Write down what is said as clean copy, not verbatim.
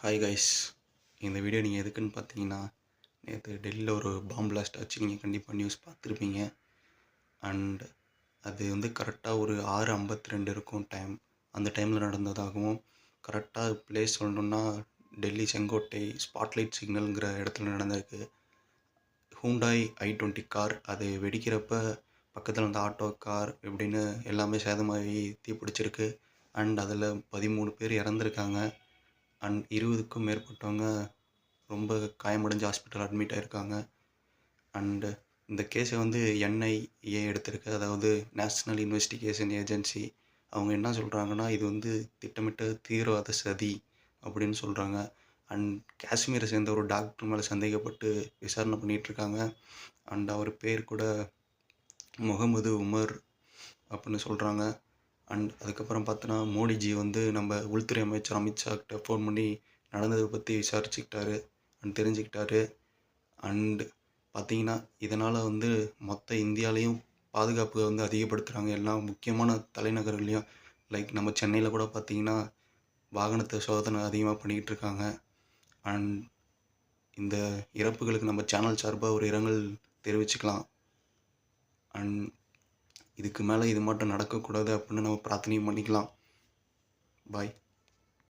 Hi guys. இந்த video நீங்கள் எதுக்குன்னு பார்த்தீங்கன்னா, நேற்று டெல்லியில் ஒரு பாம் பிளாஸ்ட் ஆச்சு. நீங்கள் கண்டிப்பாக நியூஸ் பார்த்துருப்பீங்க. அண்ட் அது கரெக்டாக ஒரு 6:52 இருக்கும் டைம். அந்த டைமில் நடந்ததாகவும், கரெக்டாக பிளேஸ் சொல்லணுன்னா டெல்லி செங்கோட்டை ஸ்பாட்லைட் சிக்னலுங்கிற இடத்துல நடந்திருக்கு. ஹூண்டாய் i20 கார் அது வெடிக்கிறப்ப பக்கத்தில் இருந்த ஆட்டோ கார் இப்படின்னு எல்லாமே சேதமாகி தீப்பிடிச்சிருக்கு. அண்ட் அதில் 13 பேர் இறந்துருக்காங்க. அண்ட் 20க்கும் மேற்பட்டவங்க ரொம்ப காயமடைஞ்சு ஹாஸ்பிட்டல் அட்மிட் ஆகிருக்காங்க. அண்டு இந்த கேஸை என்ஐஏ எடுத்திருக்கு, அதாவது நேஷ்னல் இன்வெஸ்டிகேஷன் ஏஜென்சி. அவங்க என்ன சொல்கிறாங்கன்னா, இது திட்டமிட்ட தீவிரவாத சதி அப்படின்னு சொல்கிறாங்க. அண்ட் காஷ்மீரை சேர்ந்த ஒரு டாக்டர் மேலே சந்தேகப்பட்டு விசாரணை பண்ணிகிட்ருக்காங்க. அண்ட் அவர் பேர் கூட முகமது உமர் அப்படின்னு சொல்கிறாங்க. அண்ட் அதுக்கப்புறம் பார்த்தோன்னா மோடிஜி நம்ம உள்துறை அமைச்சர் அமித்ஷா கிட்ட ஃபோன் பண்ணி நடந்ததை பற்றி விசாரிச்சுக்கிட்டாரு அண்ட் தெரிஞ்சுக்கிட்டாரு. அண்டு பார்த்திங்கன்னா இதனால் மொத்த இந்தியாவிலையும் பாதுகாப்பு அதிகப்படுத்துகிறாங்க. எல்லா முக்கியமான தலைநகர்களையும். லைக் நம்ம சென்னையில் கூட பார்த்திங்கன்னா வாகனத்தை சோதனை அதிகமாக பண்ணிக்கிட்டு இருக்காங்க. அண்ட் இந்த இறப்புகளுக்கு நம்ம சேனல் சார்பாக ஒரு இரங்கல் தெரிவிச்சுக்கலாம். அண்ட் இதுக்கு மேலே இது மட்டும் நடக்கக்கூடாது அப்படின்னு நம்ம பிரார்த்தனையும் பண்ணிக்கலாம். பாய்.